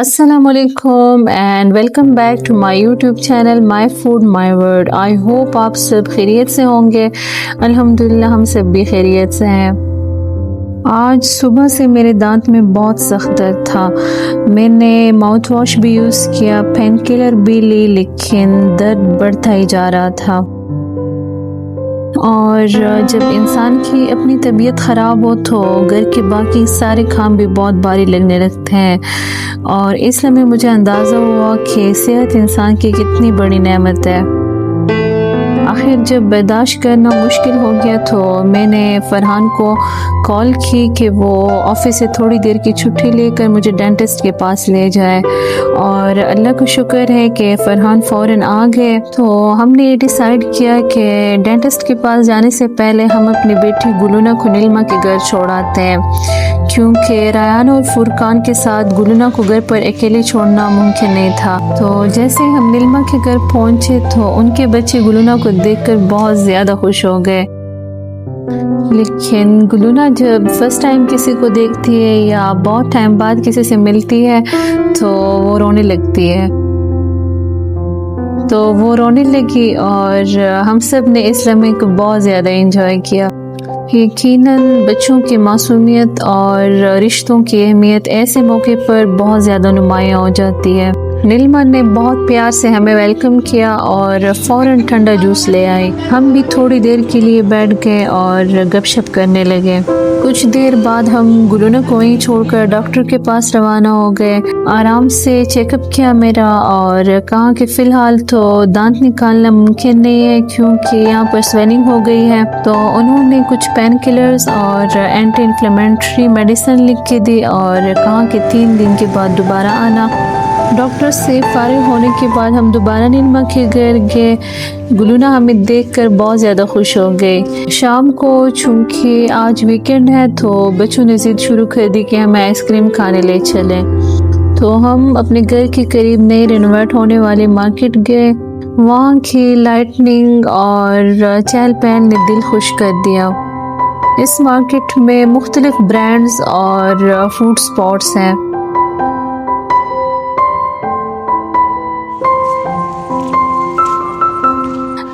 अस्सलामुअलैकुम and welcome back to my YouTube channel my food my word. I hope आप सब खैरियत से होंगे। अल्हम्दुलिल्लाह हम सब भी खैरियत से हैं। आज सुबह से मेरे दांत में बहुत सख्त दर्द था। मैंने माउथ वॉश भी यूज़ किया, पेन किलर भी ली, लेकिन दर्द बढ़ता ही जा रहा था। और जब इंसान की अपनी तबीयत ख़राब हो तो घर के बाकी सारे काम भी बहुत भारी लगने लगते हैं। और इस लम्हे मुझे अंदाज़ा हुआ कि सेहत इंसान की कितनी बड़ी नेमत है। आखिर जब बर्दाश्त करना मुश्किल हो गया तो मैंने फ़रहान को कॉल की कि वो ऑफ़िस से थोड़ी देर की छुट्टी लेकर मुझे डेंटिस्ट के पास ले जाए। और अल्लाह का शुक्र है कि फ़रहान फ़ौरन आ गए। तो हमने ये डिसाइड किया कि डेंटिस्ट के पास जाने से पहले हम अपनी बेटी गुलूना को नीलमा के घर छोड़ आते हैं, क्योंकि रायान और फुरकान के साथ गुलूना को घर पर अकेले छोड़ना मुमकिन नहीं था। तो जैसे हम नीलमा के घर पहुंचे तो उनके बच्चे गुलूना को देखकर बहुत ज़्यादा खुश हो गए। लेकिन गुलूना जब फर्स्ट टाइम किसी को देखती है या बहुत टाइम बाद किसी से मिलती है तो वो रोने लगती है। तो वो रोने लगी और हम सब ने इस लम्हे को बहुत ज़्यादा एंजॉय किया। यकीनन बच्चों की मासूमियत और रिश्तों की अहमियत ऐसे मौके पर बहुत ज़्यादा नुमायाँ हो जाती है। नीलमा ने बहुत प्यार से हमें वेलकम किया और फ़ौरन ठंडा जूस ले आई। हम भी थोड़ी देर के लिए बैठ गए और गपशप करने लगे। कुछ देर बाद हम गुलूना को वहीं छोड़कर डॉक्टर के पास रवाना हो गए। आराम से चेकअप किया मेरा और कहा कि फ़िलहाल तो दांत निकालना मुमकिन नहीं है क्योंकि यहाँ पर स्वेलिंग हो गई है। तो उन्होंने कुछ पेन किलर्स और एंटी इन्फ्लेमेटरी मेडिसिन लिख के दी और कहा कि 3 दिन के बाद दोबारा आना। डॉक्टर से फारिग होने के बाद हम दोबारा नीलमा के घर गए। गुलूना हमें देखकर बहुत ज़्यादा खुश हो गई। शाम को चूँकि आज वीकेंड है तो बच्चों ने ज़िद शुरू कर दी कि हमें आइसक्रीम खाने ले चलें। तो हम अपने घर के करीब नई रेनोवेट होने वाली मार्केट गए। वहाँ की लाइटनिंग और चहल पहल ने दिल खुश कर दिया। इस मार्केट में मुख्तलिफ ब्रांड्स और फूड स्पॉट्स हैं।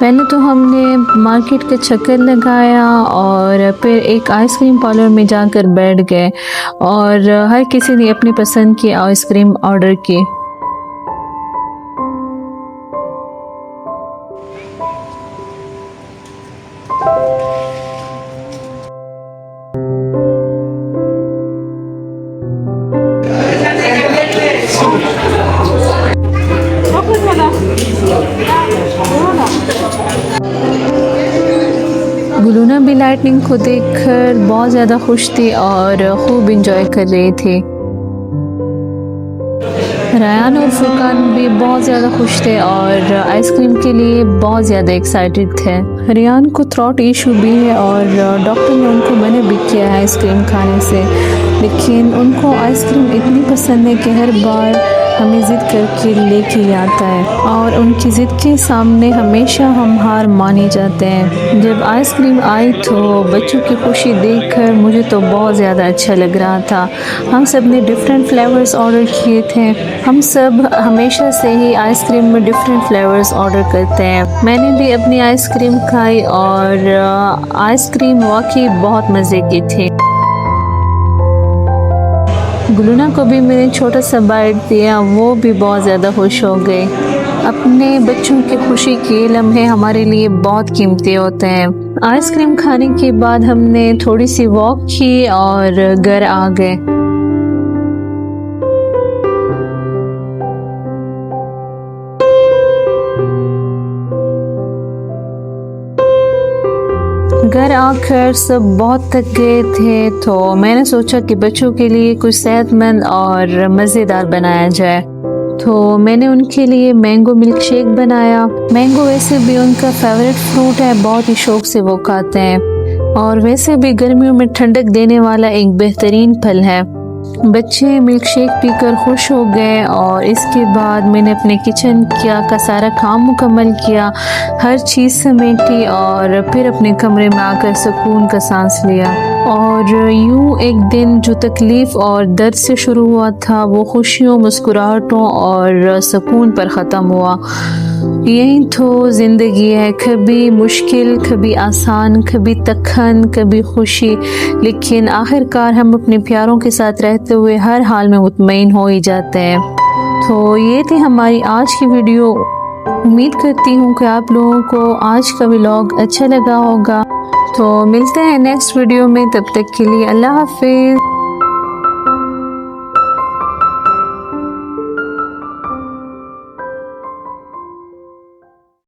पहले तो हमने मार्केट का चक्कर लगाया और फिर एक आइसक्रीम पार्लर में जाकर बैठ गए और हर किसी ने अपनी पसंद की आइसक्रीम ऑर्डर की। गुलूना भी लाइटनिंग को देखकर बहुत ज़्यादा खुश थी और खूब इंजॉय कर रही थी। रायान और फुरकान भी बहुत ज़्यादा खुश थे और आइसक्रीम के लिए बहुत ज़्यादा एक्साइटेड थे। रायान को थ्रोट इशू भी है और डॉक्टर ने उनको मना भी किया है आइसक्रीम खाने से, लेकिन उनको आइसक्रीम इतनी पसंद है कि हर बार हमें ज़िद करके लेके आता है और उनकी ज़िद के सामने हमेशा हम हार माने जाते हैं। जब आइसक्रीम आई तो बच्चों की खुशी देखकर मुझे तो बहुत ज़्यादा अच्छा लग रहा था। हम सब ने डिफरेंट फ्लेवर्स ऑर्डर किए थे। हम सब हमेशा से ही आइसक्रीम में डिफरेंट फ्लेवर्स ऑर्डर करते हैं। मैंने भी अपनी आइसक्रीम खाई और आइसक्रीम वाकई बहुत मज़े की थी। गुलूना को भी मैंने छोटा सा बाइट दिया, वो भी बहुत ज़्यादा खुश हो गई। अपने बच्चों की खुशी के लम्हे हमारे लिए बहुत कीमती होते हैं। आइसक्रीम खाने के बाद हमने थोड़ी सी वॉक की और घर आ गए। घर आकर सब बहुत थक गए थे तो मैंने सोचा कि बच्चों के लिए कुछ सेहतमंद और मज़ेदार बनाया जाए। तो मैंने उनके लिए मैंगो मिल्क शेक बनाया। मैंगो वैसे भी उनका फेवरेट फ्रूट है, बहुत ही शौक से वो खाते हैं और वैसे भी गर्मियों में ठंडक देने वाला एक बेहतरीन फल है। बच्चे मिल्क शेक पीकर खुश हो गए और इसके बाद मैंने अपने किचन का सारा काम मुकम्मल किया, हर चीज़ समेटी और फिर अपने कमरे में आकर सुकून का सांस लिया। और यूँ एक दिन जो तकलीफ़ और दर्द से शुरू हुआ था वो खुशियों, मुस्कुराहटों और सुकून पर ख़त्म हुआ। यही तो ज़िंदगी है, कभी मुश्किल, कभी आसान, कभी तखन, कभी खुशी, लेकिन आखिरकार हम अपने प्यारों के साथ रहते हुए हर हाल में मुतमईन हो ही जाते हैं। तो ये थी हमारी आज की वीडियो। उम्मीद करती हूँ कि आप लोगों को आज का व्लॉग अच्छा लगा होगा। तो मिलते हैं नेक्स्ट वीडियो में, तब तक के लिए अल्लाह हाफिज़।